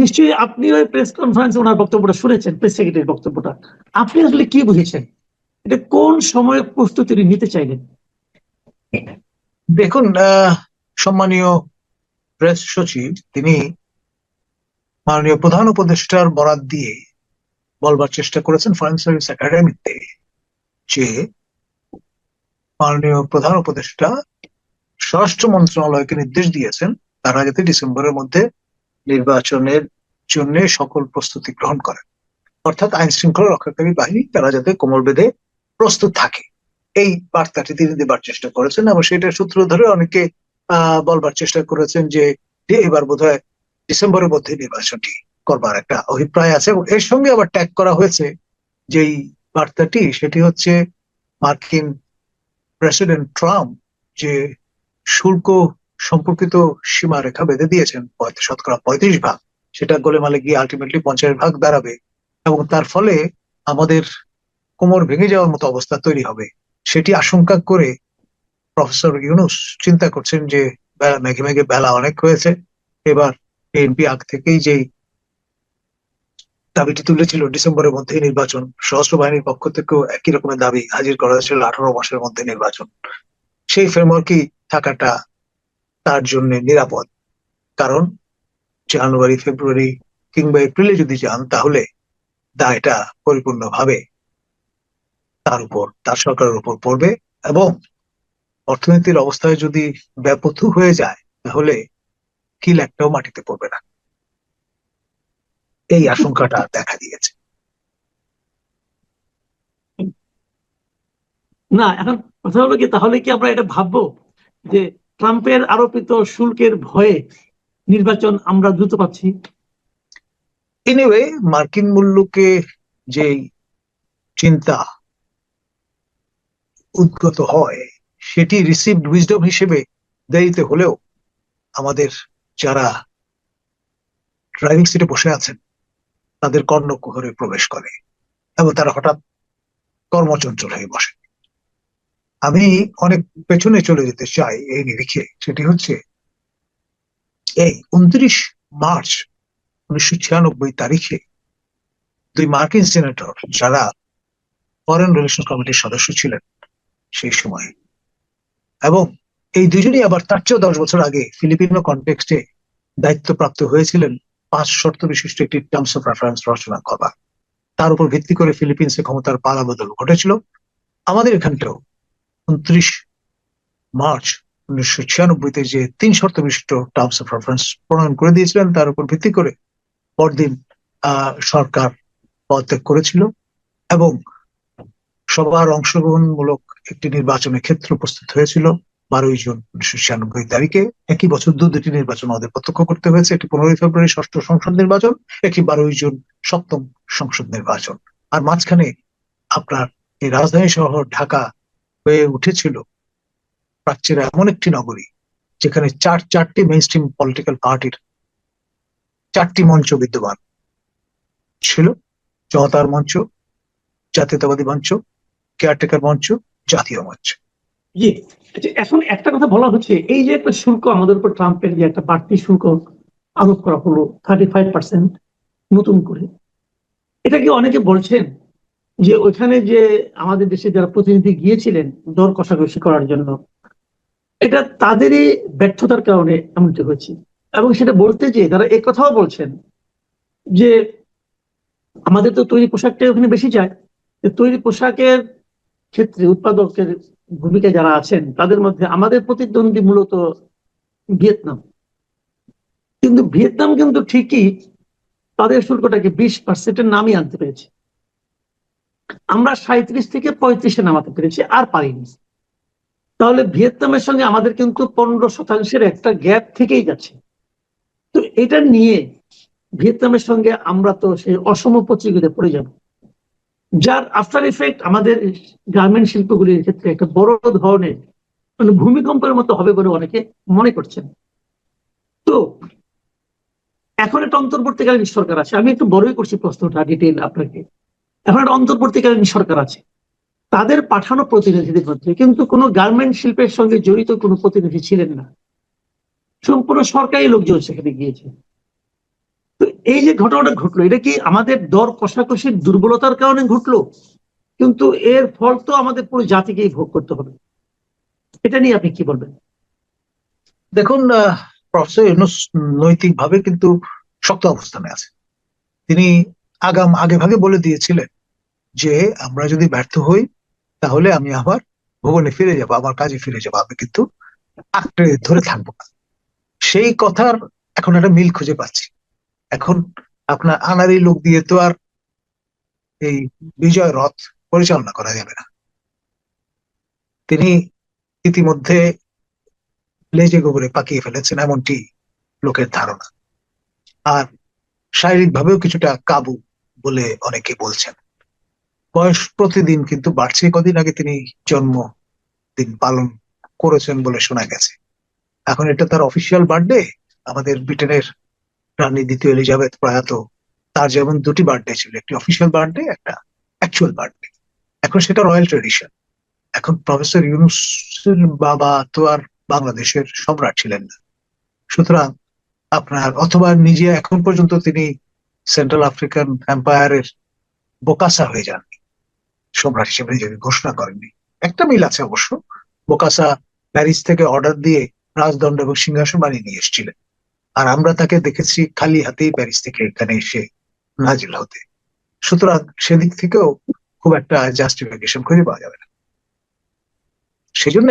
নিশ্চয়ই আপনি ওই প্রেস কনফারেন্সে ওনার বক্তব্যটা শুনেছেন, প্রেস সেক্রেটারির বক্তব্যটা। আপনি আসলে কি বুঝেছেন, এটা কোন সময়ে প্রস্তুতি নিতে চাইলেন? দেখুন, সম্মানীয় প্রেস সচিব তিনি মাননীয় প্রধান উপদেষ্টার বরাত দিয়ে বলবার চেষ্টা করেছেন ফরেন সার্ভিস একাডেমিতে যে মাননীয় প্রধান উপদেষ্টা স্বরাষ্ট্র মন্ত্রণালয়কে নির্দেশ দিয়েছেন তারা যাতে ডিসেম্বরের মধ্যে নির্বাচনের জন্য সকল প্রস্তুতি গ্রহণ করে, অর্থাৎ আইন শৃঙ্খলা রক্ষাকারী বাহিনী তারা যাতে কোমর বেঁধে প্রস্তুত থাকে। এই বার্তাটি তিনি দেবার চেষ্টা করেছেন এবং সেটার সূত্র ধরে অনেকে বলবার চেষ্টা করেছেন যে এবার বোধহয় ডিসেম্বরের মধ্যে নির্বাচনটি করবার একটা অভিপ্রায় আছে। এবং এর সঙ্গে আবার ট্যাগ করা হয়েছে যেই বার্তাটি, সেটি হচ্ছে মার্কিন প্রেসিডেন্ট ট্রাম্প যে শুল্ক সম্পর্কিত সীমারেখা বেঁধে দিয়েছেন 35%, সেটা গোলেমালে গিয়ে আলটিমেটলি 50% দাঁড়াবে এবং তার ফলে আমাদের কোমর ভেঙে যাওয়ার মতো অবস্থা তৈরি হবে। সেটি আশঙ্কা করে প্রফেসর ইউনূস চিন্তা করছেন যে মেঘে মেঘে বেলা অনেক হয়েছে, এবার বিএনপি আগ থেকেই যেই দাবিটি তুলেছিল ডিসেম্বরের মধ্যে নির্বাচন, সশস্ত্র বাহিনীর পক্ষ থেকেও একই রকমের দাবি হাজির করা হয়েছিল 18 মাসের মধ্যে নির্বাচন, সেই ফ্রেমওয়ার্কই থাকাটা তার জন্য নিরাপদ। কারণ জানুয়ারি, ফেব্রুয়ারি কিংবা এপ্রিলে যদি যান তাহলে দায়টা পরিপূর্ণভাবে তার উপর, তার সরকারের উপর পড়বে এবং অর্থনীতির অবস্থায় যদি ব্যাপথু হয়ে যায় তাহলে কিল একটাও মাটিতে পড়বে না, এই আশঙ্কাটা দেখা দিয়েছে। না, এখন কথা হলো কি, তাহলে কি আমরা এটা ভাববো যে ট্রাম্পের আরোপিত শুল্কের ভয়ে নির্বাচন আমরা দ্রুত পাচ্ছি? এনিওয়ে, মার্কিন মূল্যকে যে চিন্তা উদ্গত হয় সেটি রিসিভড উইজডম হিসেবে দেরিতে হলেও আমাদের যারা ড্রাইভিং সিটে বসে আছেন তাদের কর্ণকুহরে প্রবেশ করে এবং তারা হঠাৎ কর্মচঞ্চল হয়ে বসে। আমি অনেক পেছনে চলে যেতে চাই এই নিরিখে, সেটি হচ্ছে এই 29 মার্চ 1996 তারিখে দুই মার্কিন সিনেটর যারা ফরেন রিলেশন কমিটির সদস্য ছিলেন সেই সময়, এবং এই দুজনই আবার তার চেয়েও 10 বছর আগে ফিলিপিনো কনটেক্সটে দায়িত্বপ্রাপ্ত হয়েছিলেন 5 শর্ত বিশিষ্ট একটি টার্মস অফ রেফারেন্স রচনা করা। তার উপর ভিত্তি করে ফিলিপিন্সে ক্ষমতার পালা বদল ঘটেছিল। আমাদের এখানটাও 29 মার্চ 1996-তে যে 3 শর্ত বিশিষ্ট টার্মস অফ রেফারেন্স প্রণয়ন করে দিয়েছিলেন তার উপর ভিত্তি করে পরদিন সরকার পদত্যাগ করেছিল এবং সবার অংশগ্রহণমূলক একটি নির্বাচনের ক্ষেত্র উপস্থিত হয়েছিল 12 জুন 1996 তারিখে। একই বছর দুটি নির্বাচন আমাদের প্রত্যক্ষ করতে হয়েছে, একটি 15 ফেব্রুয়ারি ষষ্ঠ সংসদ নির্বাচন, একটি 12 জুন সপ্তম সংসদ নির্বাচন। আর মাঝখানে আপনার এই রাজধানী শহর ঢাকা হয়ে উঠেছিল প্রাচ্যের এমন একটি নগরী যেখানে চারটি মেইনস্ট্রিম পলিটিক্যাল পার্টির 4টি মঞ্চ বিদ্যমান ছিল: জনতার মঞ্চ, জাতীয়তাবাদী মঞ্চ, কেয়ারটেকার মঞ্চ, জাতীয় মঞ্চ। জি, এখন একটা কথা বলা হচ্ছে, এই যে একটা শুল্ক আমাদের উপর ট্রাম্পের যে একটা বাড়তি শুল্ক আরোপ করা হলো 35% নতুন করে, এটা কি অনেকে বলছেন যে ওইখানে যে আমাদের দেশে যারা প্রতিনিধি গিয়েছিলেন দর কষাকষি করার জন্য, এটা তাদেরই ব্যর্থতার কারণে এমনটি হয়েছে? এবং সেটা বলতে যে তারা এক কথাও বলছেন যে আমাদের তো তৈরি পোশাকটা ওখানে বেশি যায়, তৈরি পোশাকের ক্ষেত্রে উৎপাদকের ভূমিকা যারা আছেন তাদের মধ্যে আমাদের প্রতিদ্বন্দ্বী মূলত ভিয়েতনাম। কিন্তু ভিয়েতনাম কিন্তু ঠিকই তাদের শুল্কটাকে 20%-এর নামই আনতে পেরেছে, আমরা 37 থেকে 35-এ নামাতে পেরেছি, আর পারিনি। তাহলে ভিয়েতনামের সঙ্গে আমাদের কিন্তু 15% একটা গ্যাপ থেকেই যাচ্ছে। তো এটা নিয়ে ভিয়েতনামের সঙ্গে আমরা তো সেই অসম প্রতিযোগিতায় পড়ে যাব, যার আফটার ইফেক্ট আমাদের গার্মেন্ট শিল্পগুলির ক্ষেত্রে একটা বড় ধরনের ভূমিকম্পের মতো হবে বলে অনেকে মনে করছেন। তো এখন একটা অন্তর্বর্তীকালীন সরকার আছে, আমি একটু বড়ই করছি প্রশ্নটা ডিটেইল আপনাকে। এখন একটা অন্তর্বর্তীকালীন সরকার আছে, তাদের পাঠানো প্রতিনিধিদের মধ্যে কিন্তু কোনো গার্মেন্ট শিল্পের সঙ্গে জড়িত কোনো প্রতিনিধি ছিলেন না, সম্পূর্ণ সরকারি লোকজন সেখানে গিয়েছে। তো এই যে ঘটনাটা ঘটলো, এটা কি আমাদের দর কষাকষির দুর্বলতার কারণে ঘটলো? কিন্তু এর ফল তো আমাদের পুরো জাতিকেই ভোগ করতে হবে। এটা নিয়ে আপনি কি বলবেন? দেখুন, প্রফেসর ইউনূস নৈতিকভাবে কিন্তু শক্ত অবস্থানে আছে। তিনি আগে ভাগে বলে দিয়েছিলেন যে আমরা যদি ব্যর্থ হই তাহলে আমি আবার ভুবনে ফিরে যাব, আমার কাজে ফিরে যাব, আমি কিন্তু আঁকড়ে ধরে থাকবো না। সেই কথার এখন একটা মিল খুঁজে পাচ্ছি। এখন আপনার আনারি লোক দিয়ে তো আর এই বিজয় রথ পরিচালনা করা যাবে না। তিনি ইতিমধ্যে লেজে গোবরে পাকিয়ে ফেলেছেন এমনটি লোকের ধারণা। আর শারীরিকভাবেও কিছুটা কাবু বলে অনেকে বলছেন। বয়স প্রতিদিন কিন্তু বাড়ছে। কদিন আগে তিনি জন্মদিন পালন করেছেন বলে শোনা গেছে। এখন এটা তার অফিসিয়াল বার্থডে। আমাদের ব্রিটেনের রানী দ্বিতীয় এলিজাবেথ প্রয়াত, তার যেমন দুটি বার্থডে ছিল, একটি অফিসিয়াল বার্থডে, একটা অ্যাকচুয়াল বার্থডে। এখন সেটা রয়্যাল ট্রেডিশন। এখন প্রফেসর ইউনূসের বাবা তো আর বাংলাদেশের সম্রাট ছিলেন না, সুতরাং আপনার অথবা নিজে এখন পর্যন্ত তিনি সেন্ট্রাল আফ্রিকান এম্পায়ারের বোকাসা হয়ে যাননি, সম্রাট হিসেবে নিজেকে ঘোষণা করেননি। একটা মিল আছে অবশ্য, বোকাসা প্যারিস থেকে অর্ডার দিয়ে রাজদণ্ড এবং সিংহাসন বানিয়ে নিয়ে এসেছিলেন, আর আমরা তাকে দেখেছি খালি হাতেই প্যারিস থেকে এখানে এসে নাজিল হতে। সুতরাং সেদিক থেকেও খুব একটা জাস্টিফিকেশন খুঁজে পাওয়া যাবে না। সেজন্য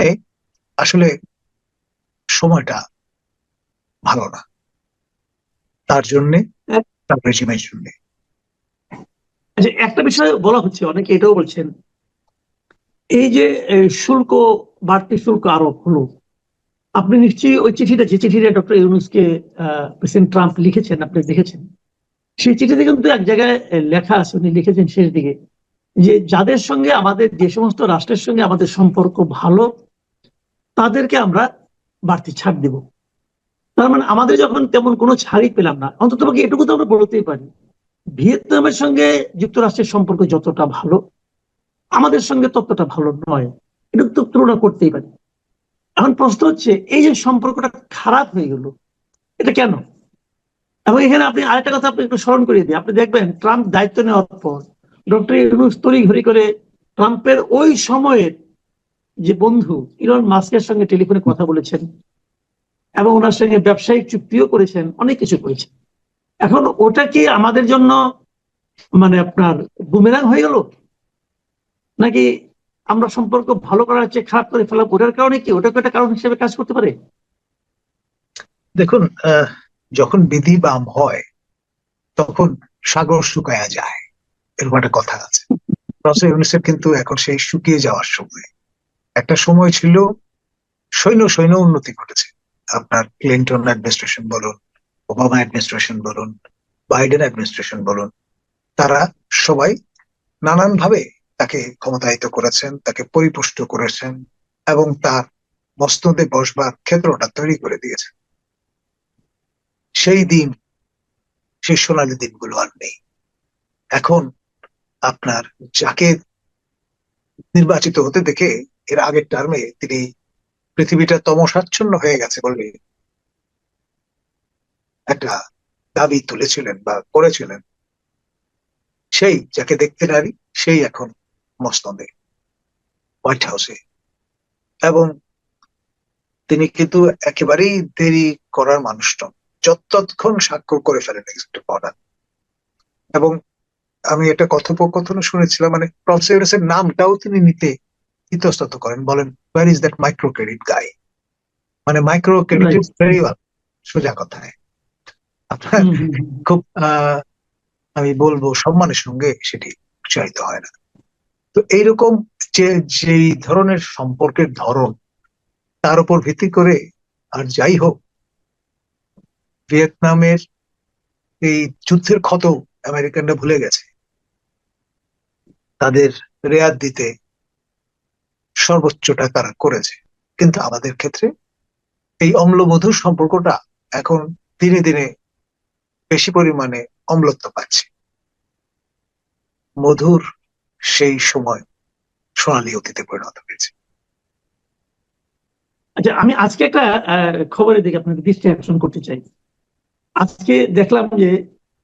আসলে সময়টা ভালো না তার জন্যে, তার রেজিমের জন্য। আচ্ছা, একটা বিষয় বলা হচ্ছে, অনেকে এটাও বলছেন, এই যে শুল্ক, বাড়তি শুল্ক আরোপ হলো, আপনি নিশ্চয়ই ওই চিঠিটা, যে চিঠিটা ডক্টর ইউনূসকে প্রেসিডেন্ট ট্রাম্প লিখেছেন, আপনি দেখেছেন। সেই চিঠিতে কিন্তু এক জায়গায় লেখা আছে, উনি লিখেছেন শেষ দিকে, যে যাদের সঙ্গে আমাদের, যে সমস্ত রাষ্ট্রের সঙ্গে আমাদের সম্পর্ক ভালো, তাদেরকে আমরা বাড়তি ছাড় দিব। তার মানে আমাদের যখন তেমন কোনো ছাড়ই পেলাম না, অন্তত এটুকু তো আমরা বলতেই পারি, ভিয়েতনামের সঙ্গে যুক্তরাষ্ট্রের সম্পর্ক যতটা ভালো, আমাদের সঙ্গে ততটা ভালো নয়। এটা তো তুলনা করতেই পারি। এখন প্রশ্ন হচ্ছে, এই যে সম্পর্কটা খারাপ হয়ে গেল, এটা কেন? এবং এখানে আপনি আরেকটা কথা আপনি একটু স্মরণ করিয়ে দিই। আপনি দেখবেন ট্রাম্প দায়িত্ব নেওয়ার পর ডক্টর ইউনূস তড়িঘড়ি করে ট্রাম্পের ওই সময়ের যে বন্ধু ইলন মাস্কের সঙ্গে টেলিফোনে কথা বলেছেন এবং ওনার সঙ্গে ব্যবসায়িক চুক্তিও করেছেন, অনেক কিছু করেছেন। এখন ওটা কি আমাদের জন্য মানে আপনার বুমেরাং হয়ে গেল, নাকি আমরা সম্পর্ক ভালো করার চেয়ে খারাপ করে ফেলা? ওটার কারণে কি ওটাকে একটা কারণ হিসেবে কাজ করতে পারে? দেখুন, যখন বিধি বাম হয় তখন সাগর শুকায়া যায়, এরকম একটা কথা আছে। প্রফেসর ইউনূসের কিন্তু এখন সেই শুকিয়ে যাওয়ার সময়। একটা সময় ছিল সৈন্য উন্নতি ঘটেছে। আপনার ক্লিন্টন অ্যাডমিনিস্ট্রেশন বলুন, ওবামা অ্যাডমিনিস্ট্রেশন বলুন, বাইডেন অ্যাডমিনিস্ট্রেশন বলুন, তারা সবাই নানান ভাবে তাকে ক্ষমতায়িত করেছেন, তাকে পরিপুষ্ট করেছেন এবং তার মস্তদে বসবার ক্ষেত্রটা তৈরি করে দিয়েছেন। সেই দিন, সেই সোনালী দিনগুলো আর নেই। এখন আপনার যাকে নির্বাচিত হতে দেখে এর আগের টার্মে তিনি পৃথিবীটা তমসাচ্ছন্ন হয়ে গেছে বলে একটা দাবি তুলেছিলেন বা করেছিলেন, সেই যাকে দেখতে নারী সেই এখন মসনদে, হোয়াইট হাউসে। এবং তিনি কিন্তু একেবারেই দেরি করার মানুষ নন, যতক্ষণ স্বাক্ষর করে ফেলেন এক্সিকিউটিভ অর্ডার। এবং আমি একটা কথোপকথন শুনেছিলাম, মানে প্রফেসর ইউনূসের নামটাও তিনি নিতে ইতস্তত করেন, বলেন where is that micro credit guy, মানে মাইক্রো ক্রেডিট ভেরি ওয়েল, সোজা কথায়। আপনার খুব আমি বলবো সম্মানের সঙ্গে সেটি উচ্চারিত হয় না। তো এইরকম যেই ধরনের সম্পর্কের ধরন, তার উপর ভিত্তি করে, আর যাই হোক, ভিয়েতনামের এই যুদ্ধের ক্ষত আমেরিকানরা ভুলে গেছে। তাদের রেয়াত দিতে সর্বোচ্চটা তারা করেছে, কিন্তু আমাদের ক্ষেত্রে এই অম্লমধুর সম্পর্কটা এখন দিনে দিনে বেশি পরিমাণে অম্লত্ব পাচ্ছে। মধুর সেই সময় সোনালী অতীতে পরিণত হয়েছে। আচ্ছা, আমি আজকে একটা খবরের দিকে আপনাকে দৃষ্টি আকর্ষণ করতে চাই। আজকে দেখলাম যে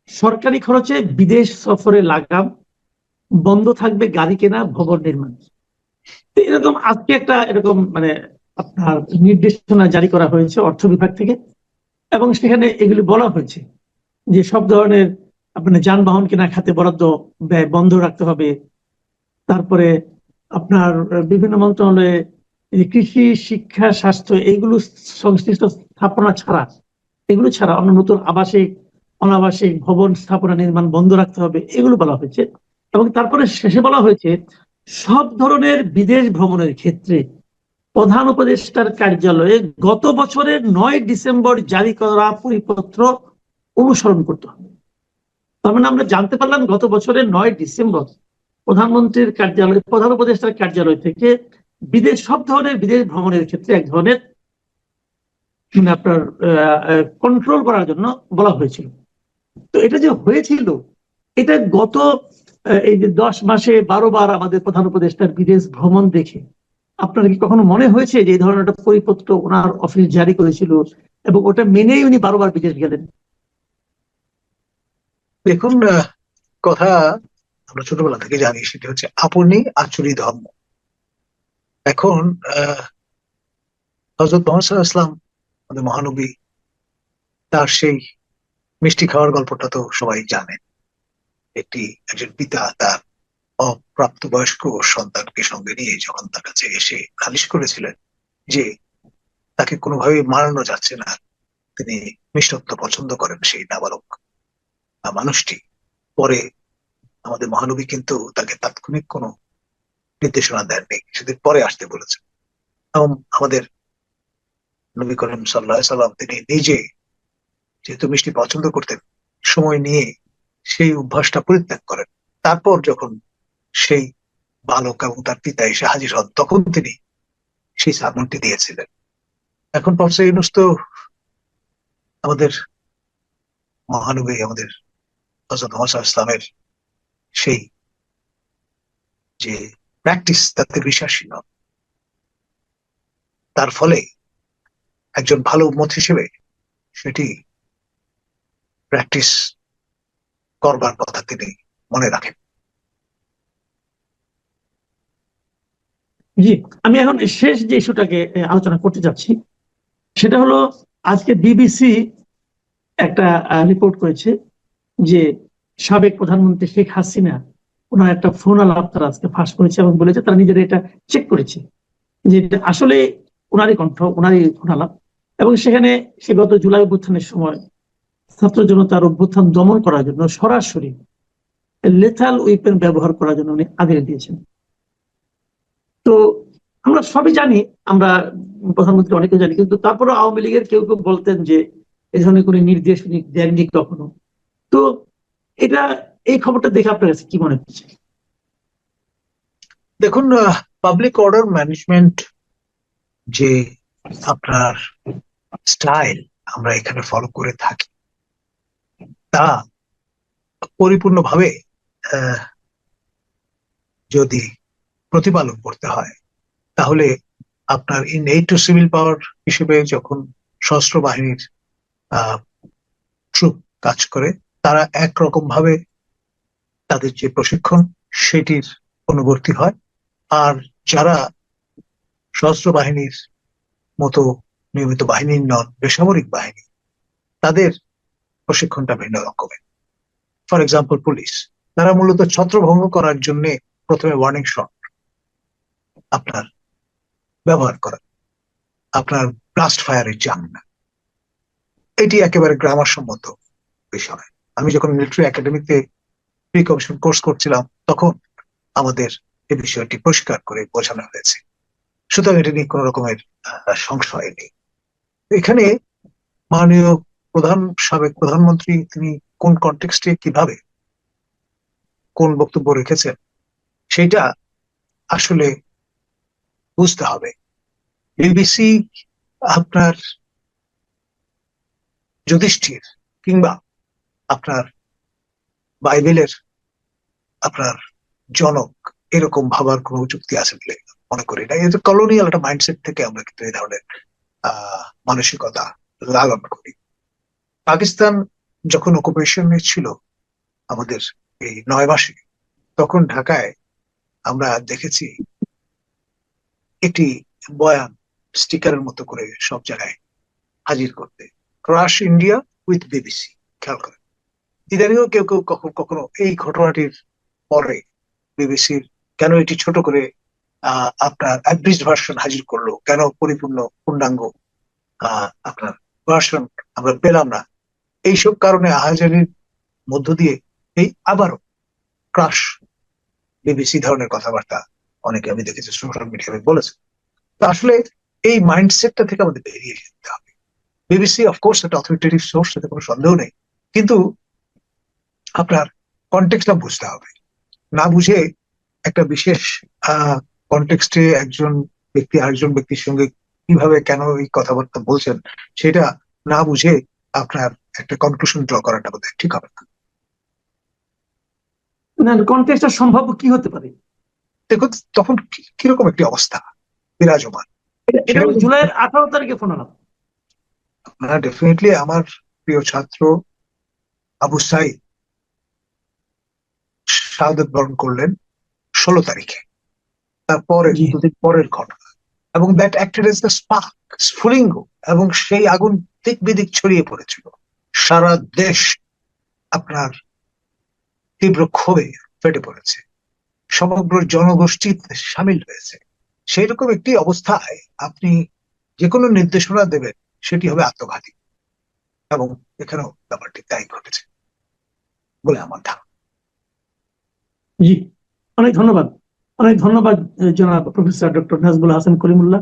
সরকারি খরচে বিদেশ সফরে লাগাম, বন্ধ থাকবে গাড়ি কেনা, ভবন নির্মাণ। তো এরকম আজকে একটা এরকম মানে আপনার নির্দেশনা জারি করা হয়েছে অর্থ বিভাগ থেকে, এবং সেখানে এগুলি বলা হয়েছে যে সব ধরনের আপনার যানবাহন কেনা খাতে বরাদ্দ ব্যয় বন্ধ রাখতে হবে। তারপরে আপনার বিভিন্ন মন্ত্রণালয়ে এই যে কৃষি, শিক্ষা, স্বাস্থ্য এইগুলো সংশ্লিষ্ট স্থাপনা ছাড়া, এগুলো ছাড়া অন্য নতুন আবাসিক, অনাবাসিক ভবন স্থাপনা নির্মাণ বন্ধ রাখতে হবে, এগুলো বলা হয়েছে। এবং তারপরে শেষে বলা হয়েছে সব ধরনের বিদেশ ভ্রমণের ক্ষেত্রে প্রধান উপদেষ্টার কার্যালয়ে গত বছরের 9 ডিসেম্বর জারি করা পরিপত্র অনুসরণ করতে হবে। তার মানে আমরা জানতে পারলাম গত বছরের 9 ডিসেম্বর প্রধানমন্ত্রীর কার্যালয়, প্রধান উপদেষ্টার কার্যালয় থেকে সব ধরনের বিদেশ ভ্রমণের ক্ষেত্রে এক ধরনের মানে আপনার কন্ট্রোল করার জন্য বলা হয়েছিল। তো এটা যে হয়েছিল, এটা গত এই যে 10 মাসে 12 বার আমাদের প্রধান উপদেষ্টার বিদেশ ভ্রমণ দেখে আপনার কি কখনো মনে হয়েছে যে এই ধরনের একটা পরিপত্র ওনার অফিস জারি করেছিল এবং ওটা মেনেই উনি 12 বার বিদেশ গেলেন? দেখুন, কথা আমরা ছোটবেলা থেকে জানি, সেটা হচ্ছে আপনি আচুরি ধর্ম। এখন হযরত মুহাম্মদ সাল্লাল্লাহু আলাইহি ওয়াসাল্লাম, আমাদের মহানবী, তার সেই মিষ্টি খাওয়ার গল্পটা তো সবাই জানেন। একজন পিতা তার অপ্রাপ্তবয়স্ক সন্তানকে সঙ্গে নিয়ে যখন তার কাছে এসে নালিশ করেছিলেন যে তাকে কোনোভাবেই মানানো যাচ্ছে না, তিনি মিষ্টত্ব পছন্দ করেন সেই নাবালক মানুষটি। পরে আমাদের মহানবী কিন্তু তাকে তাৎক্ষণিক কোনো নির্দেশনা দেননি, সেদিন পরে আসতে বলেছেন। এবং আমাদের নবী করিম সাল্লাল্লাহু আলাইহি সাল্লাম তিনি নিজে যেহেতু মিষ্টি পছন্দ করতেন, সময় নিয়ে সেই অভ্যাসটা পরিত্যাগ করেন। তারপর যখন সেই বালক এবং তার পিতা এসে হাজির হন, তখন তিনি সেই সারমনটি দিয়েছিলেন। এখন প্রফেসর ইউনূস তো আমাদের মহানবী, আমাদের হযরত মুহাম্মদ সাল্লাল্লাহু আলাইহি ওয়াসাল্লামের সেই যে প্র্যাকটিস, তাতে বিশ্বাসী নন। তার ফলে একজন ভালো উম্মত হিসেবে সেটি প্র্যাকটিস করবার কথা তিনি মনে রাখেন। জি, আমি এখন শেষ যে ইস্যুটাকে আলোচনা করতে যাচ্ছি সেটা হলো, আজকে বিবিসি একটা রিপোর্ট করেছে যে সাবেক প্রধানমন্ত্রী শেখ হাসিনা, ওনার একটা ফোন আলাপ তারা আজকে ফাঁস করেছে এবং বলেছে তারা নিজেরা এটা চেক করেছে যে এটা আসলে ওনারই কণ্ঠ, ওনারই ফোন আলাপ। এবং সেখানে সে গত জুলাই অভ্যুত্থানের সময় ছাত্র জনতার অভ্যুত্থান দমন করার জন্য সরাসরি লেথাল উইপেন ব্যবহার করার জন্য উনি আদেশ দিয়েছেন। তো আমরা সবই জানি, আমরা প্রধানমন্ত্রী অনেকে জানি, কিন্তু তারপরে আওয়ামী লীগের কেউ কেউ বলতেন যে এই ধরনের কোনো নির্দেশ উনি দেননি কখনো। তো এটা, এই খবরটা দেখে আপনার কাছে কি মনে হচ্ছে? দেখুন, পাবলিক অর্ডার ম্যানেজমেন্ট যে আপনার স্টাইল আমরা এখানে ফলো করে থাকি, তা পরিপূর্ণভাবে যদি প্রতিপালন করতে হয়, তাহলে আপনার ইনএইড টু সিভিল পাওয়ার হিসেবে যখন সশস্ত্র বাহিনীর ট্রুপ কাজ করে, তারা একরকম ভাবে তাদের যে প্রশিক্ষণ সেটির অনুবর্তী হয়। আর যারা সশস্ত্র বাহিনীর মতো নিয়মিত বাহিনীর নন, বেসামরিক বাহিনী, তাদের প্রশিক্ষণটা ভিন্ন রকমের। ফর এক্সাম্পল পুলিশ, তারা মূলত ছত্রভঙ্গ করার জন্য প্রথমে ওয়ার্নিং শট আপনার ব্যবহার করা, আপনার ব্লাস্ট ফায়ারে যান না। এটি একেবারে গ্রামার সম্মত বিষয়। আমি যখন মিলিটারি একাডেমিতে প্রি কমিশন কোর্স করছিলাম, তখন আমাদের এই বিষয়টি পরিষ্কার করে বোঝানো হয়েছে। সুতরাং এটা নিয়ে কোন রকমের সংশয় নেই। এখানে মাননীয় সাবেক প্রধানমন্ত্রী তিনি কোন কনটেক্সটে কিভাবে কোন বক্তব্য রেখেছেন সেটা আসলে বুঝতে হবে। বিবিসি আপনার যুধিষ্ঠির কিংবা আপনার বাইবেলের আপনার জনক এরকম ভাবার কোনো যুক্তি আছে বলে মনে করি না। এই যে কলোনিয়াল একটা মাইন্ডসেট থেকে আমরা কিন্তু এই ধরনের মানসিকতা লালন করি। পাকিস্তান যখন অকুপেশনে ছিল আমাদের এই 9 মাসে, তখন ঢাকায় আমরা দেখেছি একটি বয়ান স্টিকারের মতো করে সব জায়গায় হাজির করতে, ক্রাশ ইন্ডিয়া উইথ বিবিসি। খেয়াল করেন, ইদানিও কেউ কেউ কখনো কখনো এই ঘটনাটির পরে বিবিসির কেন এটি ছোট করে আপনার অ্যাব্রিজড ভার্সন হাজির করলো, কেন পরিপূর্ণ পূর্ণাঙ্গ আপনার ভার্সন আমরা পেলাম না, এইসব কারণে আহাজারির মধ্য দিয়ে এই আবারও ক্রাশ বিবিসি ধরনের কথাবার্তা অনেকে আমি দেখেছি সোশ্যাল মিডিয়ায় বলেছে। তো আসলে এই মাইন্ডসেটটা থেকে আমাদের বেরিয়ে যেতে হবে। বিবিসি অফকোর্স একটা অথরিটেটিভ সোর্স, এতে কোনো সন্দেহ নেই, কিন্তু আপনার কনটেক্সটটা বুঝতে হবে। না বুঝে একটা বিশেষ কনটেক্সটে একজন ব্যক্তি আরেকজন ব্যক্তির সঙ্গে কিভাবে কেন এই কথাবার্তা বলছেন সেটা না বুঝে আপনার একটা কনক্লুশন ড্র করাটা বোধহয় ঠিক হবে না। না, কনটেক্সটটা সম্ভাব্য কি হতে পারে? দেখুন তখন কিরকম একটি অবস্থা বিরাজমান, এটা হলো জুলাইয়ের 18 তারিখে ফোন আলাপ। ডেফিনেটলি আমার প্রিয় ছাত্র আবু সাইদ শাহাদাত বরণ করলেন 16 তারিখে, তারপরে জি। দুদিন পরের ঘটনা, এবং that acted as the spark, স্ফুলিঙ্গ, এবং সেই আগুন দিক বিদিক ছড়িয়ে পড়েছিল। সারা দেশ আপনার তীব্র ক্ষোভে ফেটে পড়েছে, সমগ্র জনগোষ্ঠী সামিল হয়েছে। সেই রকম একটি অবস্থায় আপনি যে কোনো নির্দেশনা দেবেন সেটি হবে আত্মঘাতী, এবং এখানেও ব্যাপারটি তাই ঘটেছে বলে আমার ধারণা। জি, অনেক ধন্যবাদ। অনেক ধন্যবাদ জনাব প্রফেসর ডক্টর নাজমুল হাসান কলিমুল্লাহ।